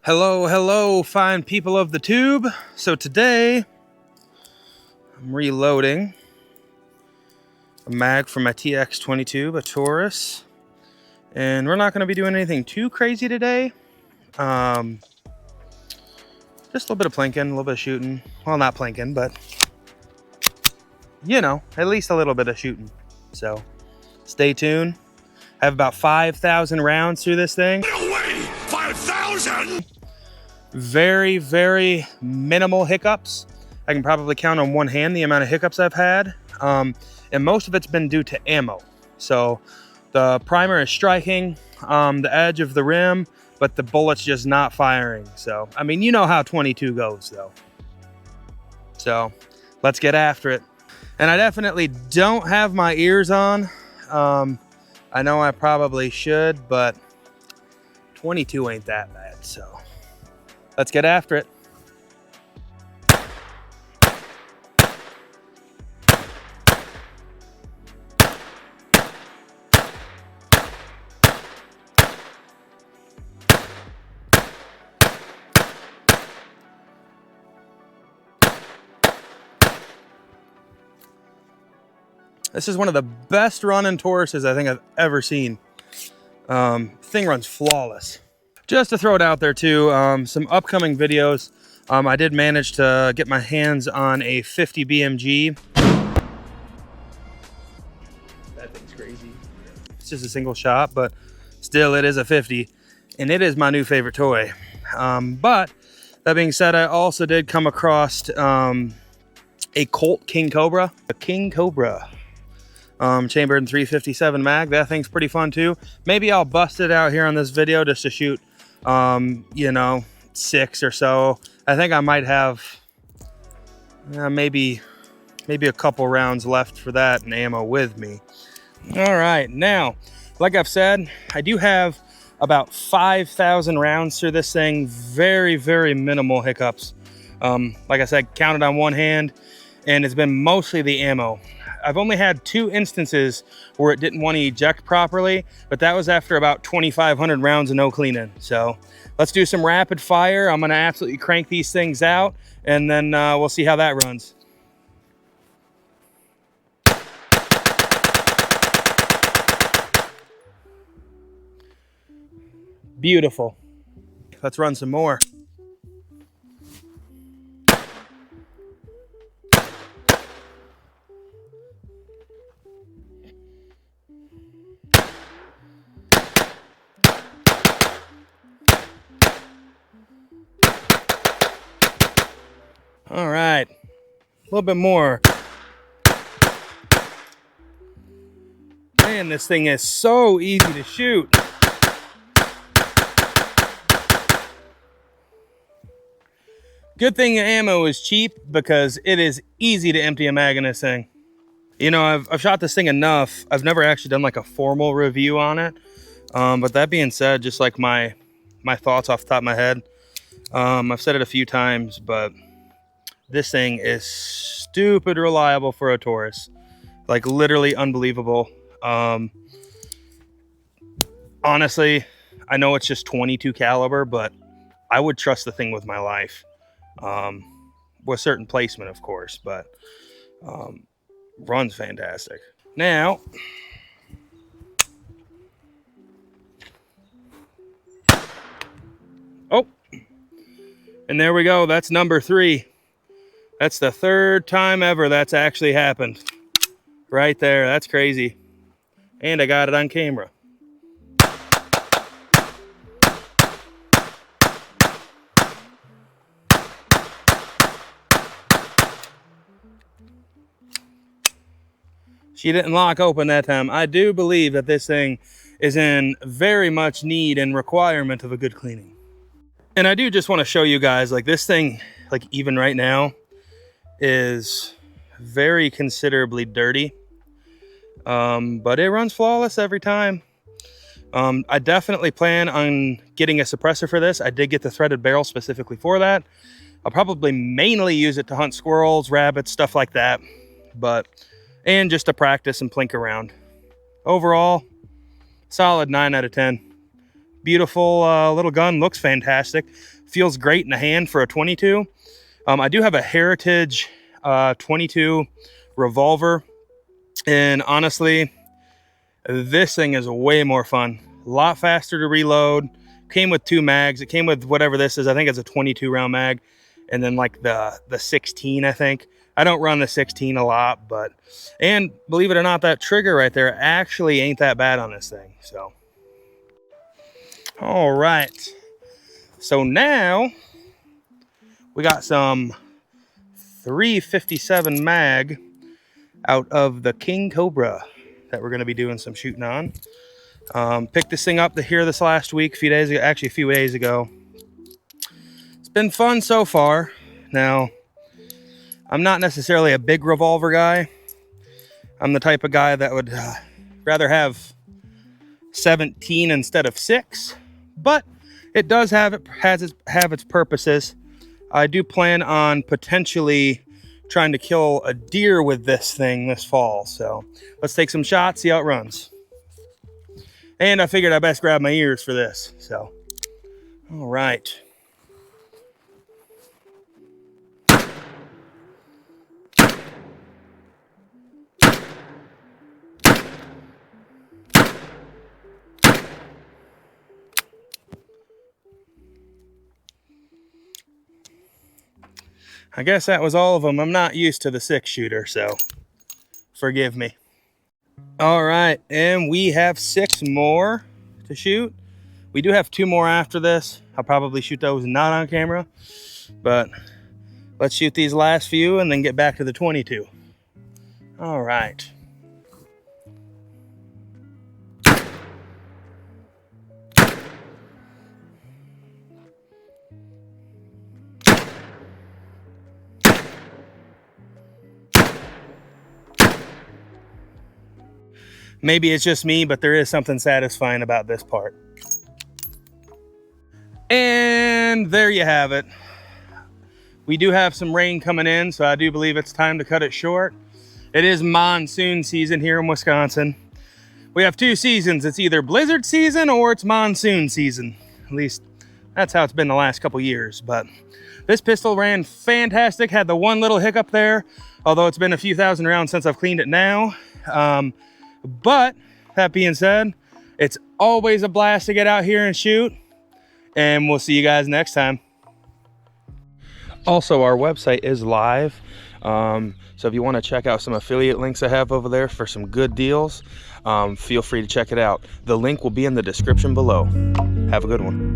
Hello, fine people of the tube. So today, I'm reloading a mag for my TX22, a Taurus. And we're not going to be doing anything too crazy today. Just a little bit of plinking, a little bit of shooting. Well, not plinking, but, you know, at least a little bit of shooting. So, stay tuned. I have about 5,000 rounds through this thing. No way! 5,000?! Very, very minimal hiccups. I can probably count on one hand the amount of hiccups I've had. And most of it's been due to ammo. So the primer is striking the edge of the rim, but the bullet's just not firing. So, I mean, you know how 22 goes though. So let's get after it. And I definitely don't have my ears on. I know I probably should, but 22 ain't that bad, so let's get after it. This is one of the best running Tauruses I think I've ever seen. Thing runs flawless. Just to throw it out there too, some upcoming videos. I did manage to get my hands on a 50 BMG. That thing's crazy. It's just a single shot, but still it is a 50, and it is my new favorite toy. But that being said, I also did come across a Colt King Cobra. A King Cobra. Chambered in 357 mag. That thing's pretty fun too. Maybe I'll bust it out here on this video just to shoot, you know, 6 or so. I think I might have maybe a couple rounds left for that and ammo with me. All right, now, like I've said, I do have about 5,000 rounds through this thing. Very, very minimal hiccups. Like I said, counted on one hand, and it's been mostly the ammo. I've only had 2 instances where it didn't want to eject properly, but that was after about 2,500 rounds of no cleaning. So let's do some rapid fire. I'm going to absolutely crank these things out, and then we'll see how that runs. Beautiful. Let's run some more. All right, a little bit more. Man, this thing is so easy to shoot. Good thing the ammo is cheap because it is easy to empty a mag in this thing. You know, I've shot this thing enough. I've never actually done like a formal review on it. But that being said, just like my thoughts off the top of my head, I've said it a few times, but this thing is stupid reliable for a Taurus. Like literally unbelievable. Honestly, I know it's just 22 caliber, but I would trust the thing with my life. With certain placement, of course, but runs fantastic. Now, oh, and there we go. That's number 3. That's the 3rd time ever that's actually happened. Right there. That's crazy. And I got it on camera. She didn't lock open that time. I do believe that this thing is in very much need and requirement of a good cleaning. And I do just want to show you guys, like this thing, like even right now, is very considerably dirty, but it runs flawless every time. I definitely plan on getting a suppressor for this. I did get the threaded barrel specifically for that. I'll probably mainly use it to hunt squirrels, rabbits, stuff like that, and just to practice and plink around. Overall, solid 9 out of 10. Beautiful little gun, looks fantastic. Feels great in the hand for a 22. I do have a Heritage 22 revolver, and honestly, this thing is way more fun. A lot faster to reload. Came with 2 mags. It came with whatever this is. I think it's a 22 round mag, and then like the 16, I think. I don't run the 16 a lot, but, and believe it or not, that trigger right there actually ain't that bad on this thing. So, all right. So now we got some 357 mag out of the King Cobra that we're going to be doing some shooting on. Picked this thing up this last week, a few days ago, actually a few days ago. It's been fun so far. Now, I'm not necessarily a big revolver guy. I'm the type of guy that would rather have 17 instead of 6, but it does have its purposes. I do plan on potentially trying to kill a deer with this thing this fall, so let's take some shots, see how it runs. And I figured I best grab my ears for this, so all right. I guess that was all of them. I'm not used to the 6-shooter, so forgive me. All right, and we have 6 more to shoot. We do have 2 more after this. I'll probably shoot those not on camera, but let's shoot these last few and then get back to the 22. All right. Maybe it's just me, but there is something satisfying about this part. And there you have it. We do have some rain coming in, so I do believe it's time to cut it short. It is monsoon season here in Wisconsin. We have 2 seasons. It's either blizzard season or it's monsoon season. At least that's how it's been the last couple years. But this pistol ran fantastic. Had the one little hiccup there, although it's been a few thousand rounds since I've cleaned it now. But that being said, it's always a blast to get out here and shoot, and we'll see you guys next time. Also, our website is live, so if you want to check out some affiliate links I have over there for some good deals, feel free to check it out. The link will be in the description below. Have a good one.